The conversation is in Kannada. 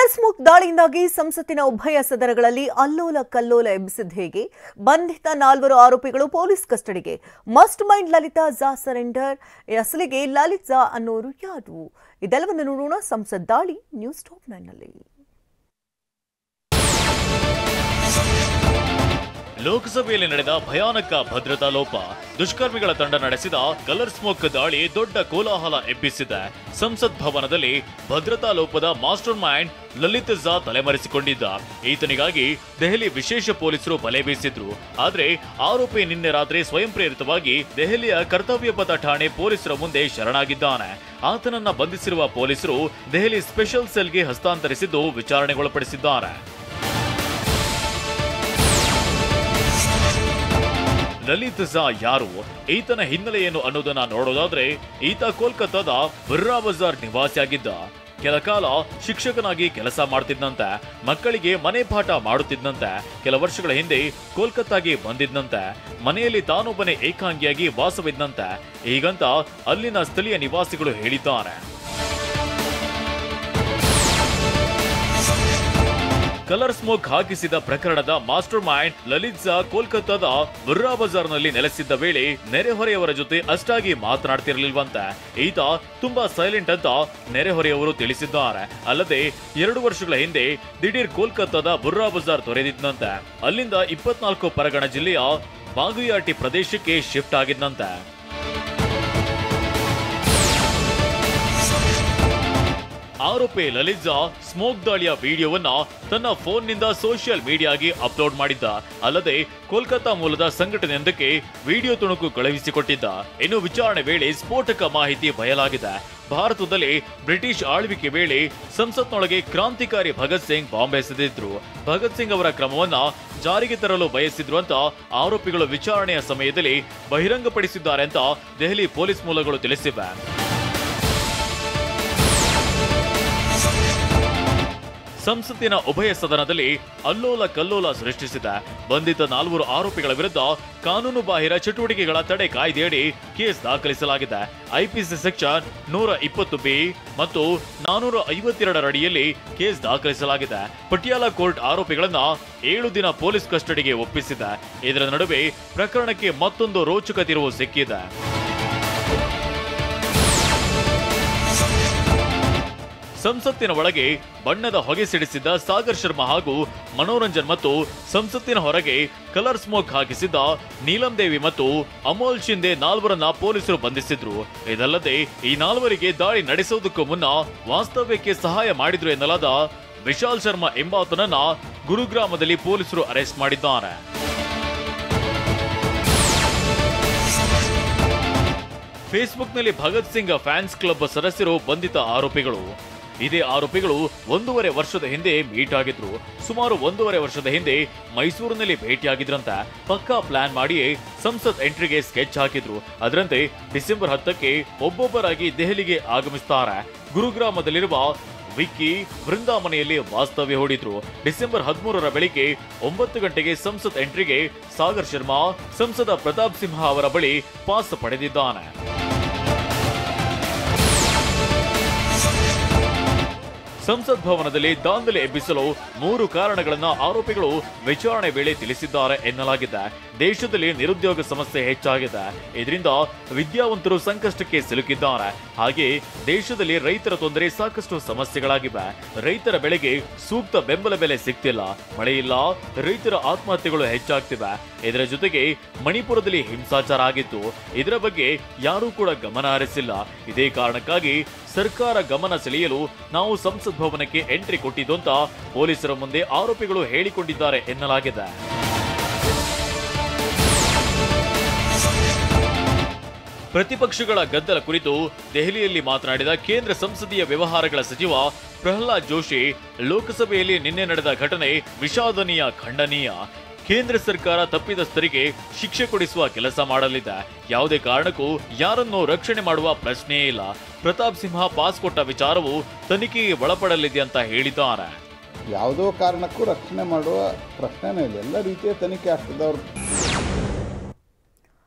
ಕಲರ್ಸ್ಮುಕ್ ದಾಳಿಯಿಂದಾಗಿ ಸಂಸತ್ತಿನ ಉಭಯ ಸದನಗಳಲ್ಲಿ ಅಲ್ಲೋಲ ಕಲ್ಲೋಲ ಎಬ್ಬಿಸಿದ ಹೇಗೆ ಬಂಧಿತ 4 ಆರೋಪಿಗಳು ಪೊಲೀಸ್ ಕಸ್ಟಡಿಗೆ mastermind Lalita Jha surrender ಅಸಲಿಗೆ ಲಲಿತ್ ಝಾ ಅನ್ನೋರು ಯಾರು ಇದೆಲ್ಲವನ್ನು ನೋಡೋಣ ಸಂಸತ್ ದಾಳಿ ನ್ಯೂಸ್ ಟಾಪ್ 9 ನಲ್ಲಿ ಲೋಕಸಭೆಯಲ್ಲಿ ನಡೆದ ಭಯಾನಕ ಭದ್ರತಾ ಲೋಪ ದುಷ್ಕರ್ಮಿಗಳ ತಂಡ ನಡೆಸಿದ ಕಲರ್ ಸ್ಮೋಕ್ ದಾಳಿ ದೊಡ್ಡ ಕೋಲಾಹಲ ಎಬ್ಬಿಸಿದೆ. ಸಂಸತ್ ಭವನದಲ್ಲಿ ಭದ್ರತಾ ಲೋಪದ ಮಾಸ್ಟರ್ ಮೈಂಡ್ ಲಲಿತ್ ಝಾ ತಲೆಮರೆಸಿಕೊಂಡಿದ್ದ. ಈತನಿಗಾಗಿ ದೆಹಲಿ ವಿಶೇಷ ಪೊಲೀಸರು ಬಲೆ ಬೀಸಿದ್ರು. ಆದ್ರೆ ಆರೋಪಿ ನಿನ್ನೆ ರಾತ್ರಿ ಸ್ವಯಂ ಪ್ರೇರಿತವಾಗಿ ದೆಹಲಿಯ ಕರ್ತವ್ಯ ಪಥ ಠಾಣೆ ಪೊಲೀಸರ ಮುಂದೆ ಶರಣಾಗಿದ್ದಾನೆ. ಆತನನ್ನ ಬಂಧಿಸಿರುವ ಪೊಲೀಸರು ದೆಹಲಿ ಸ್ಪೆಷಲ್ ಸೆಲ್ಗೆ ಹಸ್ತಾಂತರಿಸಿದ್ದು ವಿಚಾರಣೆಗೊಳಪಡಿಸಿದ್ದಾರೆ. ಲಲಿತ್ ಝಾ ಯಾರು, ಈತನ ಹಿನ್ನೆಲೆ ಏನು ಅನ್ನೋದನ್ನ ನೋಡೋದಾದ್ರೆ, ಈತ ಕೋಲ್ಕತ್ತಾದ ಬರ್ರಾ ಬಜಾರ್ ನಿವಾಸಿಯಾಗಿದ್ದ. ಕೆಲ ಕಾಲ ಶಿಕ್ಷಕನಾಗಿ ಕೆಲಸ ಮಾಡ್ತಿದ್ದಂತೆ, ಮಕ್ಕಳಿಗೆ ಮನೆ ಪಾಠ ಮಾಡುತ್ತಿದ್ದಂತೆ. ಕೆಲ ವರ್ಷಗಳ ಹಿಂದೆ ಕೋಲ್ಕತ್ತಾಗೆ ಬಂದಿದ್ದಂತೆ. ಮನೆಯಲ್ಲಿ ತಾನೊಬ್ಬನೇ ಏಕಾಂಗಿಯಾಗಿ ವಾಸವಿದ್ದಂತೆ. ಹೀಗಂತ ಅಲ್ಲಿನ ಸ್ಥಳೀಯ ನಿವಾಸಿಗಳು ಹೇಳಿದ್ದಾರೆ. ಕಲರ್ ಸ್ಮೋಕ್ ಹಾಕಿಸಿದ ಪ್ರಕರಣದ ಮಾಸ್ಟರ್ ಮೈಂಡ್ ಲಲಿತ್ ಝಾ ಕೋಲ್ಕತ್ತಾದ ಬರ್ರಾ ಬಜಾರ್ನಲ್ಲಿ ನೆಲೆಸಿದ್ದ ವೇಳೆ ನೆರೆಹೊರೆಯವರ ಜೊತೆ ಅಷ್ಟಾಗಿ ಮಾತನಾಡ್ತಿರ್ಲಿಲ್ವಂತೆ. ಈತ ತುಂಬಾ ಸೈಲೆಂಟ್ ಅಂತ ನೆರೆಹೊರೆಯವರು ತಿಳಿಸಿದ್ದಾರೆ. ಅಲ್ಲದೆ 2 ವರ್ಷಗಳ ಹಿಂದೆ ದಿಢೀರ್ ಕೋಲ್ಕತ್ತಾದ ಬರ್ರಾ ಬಜಾರ್ ತೊರೆದಿದ್ದಂತೆ. ಅಲ್ಲಿಂದ 24 ಪರಗಣ ಜಿಲ್ಲೆಯ ಬಾಗುಯಾಟಿ ಪ್ರದೇಶಕ್ಕೆ ಶಿಫ್ಟ್ ಆಗಿದ್ದಂತೆ. ಆರೋಪಿ ಲಲಿತ್ ಝಾ ಸ್ಮೋಕ್ ದಾಳಿಯ ವಿಡಿಯೋವನ್ನ ತನ್ನ ಫೋನ್ನಿಂದ ಸೋಷಿಯಲ್ ಮೀಡಿಯಾಗೆ ಅಪ್ಲೋಡ್ ಮಾಡಿದ್ದ. ಅಲ್ಲದೆ ಕೋಲ್ಕತ್ತಾ ಮೂಲದ ಸಂಘಟನೆಯೊಂದಕ್ಕೆ ವಿಡಿಯೋ ತುಣುಕು ಕಳುಹಿಸಿಕೊಟ್ಟಿದ್ದ. ಇನ್ನು ವಿಚಾರಣೆ ವೇಳೆ ಸ್ಫೋಟಕ ಮಾಹಿತಿ ಬಯಲಾಗಿದೆ. ಭಾರತದಲ್ಲಿ ಬ್ರಿಟಿಷ್ ಆಳ್ವಿಕೆ ವೇಳೆ ಸಂಸತ್ನೊಳಗೆ ಕ್ರಾಂತಿಕಾರಿ ಭಗತ್ ಸಿಂಗ್ ಬಾಂಬ್ ಎಸೆದಿದ್ರು. ಭಗತ್ ಸಿಂಗ್ ಅವರ ಕ್ರಮವನ್ನ ಜಾರಿಗೆ ತರಲು ಬಯಸಿದ್ರು ಅಂತ ಆರೋಪಿಗಳು ವಿಚಾರಣೆಯ ಸಮಯದಲ್ಲಿ ಬಹಿರಂಗಪಡಿಸಿದ್ದಾರೆ ಅಂತ ದೆಹಲಿ ಪೊಲೀಸ್ ಮೂಲಗಳು ತಿಳಿಸಿವೆ. ಸಂಸತ್ತಿನ ಉಭಯ ಸದನದಲ್ಲಿ ಅಲ್ಲೋಲ ಕಲ್ಲೋಲ ಸೃಷ್ಟಿಸಿದೆ. ಬಂಧಿತ 4 ಆರೋಪಿಗಳ ವಿರುದ್ಧ ಕಾನೂನು ಬಾಹಿರ ಚಟುವಟಿಕೆಗಳ ತಡೆ ಕಾಯ್ದೆಯಡಿ ಕೇಸ್ ದಾಖಲಿಸಲಾಗಿದೆ. ಐಪಿಸಿ ಸೆಕ್ಷನ್ 120B ಮತ್ತು 452 ಅಡಿಯಲ್ಲಿ ಕೇಸ್ ದಾಖಲಿಸಲಾಗಿದೆ. ಪಟಿಯಾಲ ಕೋರ್ಟ್ ಆರೋಪಿಗಳನ್ನ 7 ದಿನ ಪೊಲೀಸ್ ಕಸ್ಟಡಿಗೆ ಒಪ್ಪಿಸಿದೆ. ಇದರ ನಡುವೆ ಪ್ರಕರಣಕ್ಕೆ ಮತ್ತೊಂದು ರೋಚಕ ತಿರುವು ಸಿಕ್ಕಿದೆ. ಸಂಸತ್ತಿನ ಒಳಗೆ ಬಣ್ಣದ ಹೊಗೆ ಸಿಡಿಸಿದ್ದ ಸಾಗರ್ ಶರ್ಮಾ ಹಾಗೂ ಮನೋರಂಜನ್ ಮತ್ತು ಸಂಸತ್ತಿನ ಹೊರಗೆ ಕಲರ್ ಸ್ಮೋಕ್ ಹಾಕಿಸಿದ್ದ ನೀಲಂ ದೇವಿ ಮತ್ತು ಅಮೋಲ್ ಶಿಂದೆ 4ರನ್ನ ಪೊಲೀಸರು ಬಂಧಿಸಿದ್ರು. ಇದಲ್ಲದೆ ಈ 4ರಿಗೆ ದಾಳಿ ನಡೆಸುವುದಕ್ಕೂ ಮುನ್ನ ವಾಸ್ತವ್ಯಕ್ಕೆ ಸಹಾಯ ಮಾಡಿದ್ರು ಎನ್ನಲಾದ ವಿಶಾಲ್ ಶರ್ಮಾ ಎಂಬಾತನನ್ನ ಗುರುಗ್ರಾಮದಲ್ಲಿ ಪೊಲೀಸರು ಅರೆಸ್ಟ್ ಮಾಡಿದ್ದಾರೆ. ಫೇಸ್ಬುಕ್ನಲ್ಲಿ ಭಗತ್ ಸಿಂಗ್ ಫ್ಯಾನ್ಸ್ ಕ್ಲಬ್ ಸದಸ್ಯರು ಬಂಧಿತ ಆರೋಪಿಗಳು. ಇದೇ ಆರೋಪಿಗಳು 1.5 ವರ್ಷದ ಹಿಂದೆ ಮೀಟ್ ಆಗಿದ್ರು. ಸುಮಾರು 1.5 ವರ್ಷದ ಹಿಂದೆ ಮೈಸೂರಿನಲ್ಲಿ ಭೇಟಿಯಾಗಿದ್ರಂತೆ. ಪಕ್ಕಾ ಪ್ಲಾನ್ ಮಾಡಿಯೇ ಸಂಸತ್ ಎಂಟ್ರಿಗೆ ಸ್ಕೆಚ್ ಹಾಕಿದ್ರು. ಅದರಂತೆ ಡಿಸೆಂಬರ್ 10ಕ್ಕೆ ಒಬ್ಬೊಬ್ಬರಾಗಿ ದೆಹಲಿಗೆ ಆಗಮಿಸುತ್ತಾರೆ. ಗುರುಗ್ರಾಮದಲ್ಲಿರುವ ವಿಕ್ಕಿ ವೃಂದಾ ಮನೆಯಲ್ಲಿ ವಾಸ್ತವ್ಯ ಹೂಡಿದ್ರು. ಡಿಸೆಂಬರ್ 13ರ ಬೆಳಿಗ್ಗೆ 9 ಗಂಟೆಗೆ ಸಂಸತ್ ಎಂಟ್ರಿಗೆ ಸಾಗರ್ ಶರ್ಮಾ ಸಂಸದ ಪ್ರತಾಪ್ ಸಿಂಹ ಅವರ ಬಳಿ ಪಾಸ್ ಪಡೆದಿದ್ದಾನೆ. ಸಂಸತ್ ಭವನದಲ್ಲಿ ದಾಂಧಲೆ ಎಬ್ಬಿಸಲು 3 ಕಾರಣಗಳನ್ನ ಆರೋಪಿಗಳು ವಿಚಾರಣೆ ವೇಳೆ ತಿಳಿಸಿದ್ದಾರೆ ಎನ್ನಲಾಗಿದೆ. ದೇಶದಲ್ಲಿ ನಿರುದ್ಯೋಗ ಸಮಸ್ಯೆ ಹೆಚ್ಚಾಗಿದೆ. ಇದರಿಂದ ವಿದ್ಯಾವಂತರು ಸಂಕಷ್ಟಕ್ಕೆ ಸಿಲುಕಿದ್ದಾರೆ. ಹಾಗೆ ದೇಶದಲ್ಲಿ ರೈತರ ತೊಂದರೆ ಸಾಕಷ್ಟು ಸಮಸ್ಯೆಗಳಾಗಿವೆ. ರೈತರ ಬೆಳೆಗೆ ಸೂಕ್ತ ಬೆಂಬಲ ಬೆಲೆ ಸಿಗ್ತಿಲ್ಲ, ಮಳೆ ಇಲ್ಲ, ರೈತರ ಆತ್ಮಹತ್ಯೆಗಳು ಹೆಚ್ಚಾಗ್ತಿವೆ. ಇದರ ಜೊತೆಗೆ ಮಣಿಪುರದಲ್ಲಿ ಹಿಂಸಾಚಾರ ಆಗಿತ್ತು. ಇದರ ಬಗ್ಗೆ ಯಾರೂ ಕೂಡ ಗಮನ ಹರಿಸಿಲ್ಲ. ಇದೇ ಕಾರಣಕ್ಕಾಗಿ ಸರ್ಕಾರ ಗಮನ ಸೆಳೆಯಲು ನಾವು ಸಂಸತ್ ಭವನಕ್ಕೆ ಎಂಟ್ರಿ ಕೊಟ್ಟಿದ್ದು ಅಂತ ಪೊಲೀಸರ ಮುಂದೆ ಆರೋಪಿಗಳು ಹೇಳಿಕೊಂಡಿದ್ದಾರೆ ಎನ್ನಲಾಗಿದೆ. ಪ್ರತಿಪಕ್ಷಗಳ ಗದ್ದಲ ಕುರಿತು ದೆಹಲಿಯಲ್ಲಿ ಮಾತನಾಡಿದ ಕೇಂದ್ರ ಸಂಸದೀಯ ವ್ಯವಹಾರಗಳ ಸಚಿವ ಪ್ರಹ್ಲಾದ್ ಜೋಶಿ, ಲೋಕಸಭೆಯಲ್ಲಿ ನಿನ್ನೆ ನಡೆದ ಘಟನೆ ವಿಷಾದನೀಯ, ಖಂಡನೀಯ. ಕೇಂದ್ರ ಸರ್ಕಾರ ತಪ್ಪಿತಸ್ಥರಿಗೆ ಶಿಕ್ಷೆ ಕೊಡಿಸುವ ಕೆಲಸ ಮಾಡಲಿದೆ. ಯಾವುದೇ ಕಾರಣಕ್ಕೂ ಯಾರನ್ನೂ ರಕ್ಷಣೆ ಮಾಡುವ ಪ್ರಶ್ನೆಯೇ ಇಲ್ಲ. ಪ್ರತಾಪ್ ಸಿಂಹ ಪಾಸ್ ಕೊಟ್ಟ ವಿಚಾರವು ತನಿಖೆಗೆ ಒಳಪಡಲಿದೆ ಅಂತ ಹೇಳಿದ್ದಾರೆ. ಯಾವುದೋ ಕಾರಣಕ್ಕೂ ರಕ್ಷಣೆ ಮಾಡುವ ಪ್ರಶ್ನೆನೇ ಇಲ್ಲ. ಎಲ್ಲ ರೀತಿಯ ತನಿಖೆ ಆಗ್ತದೆ. ಅವ್ರು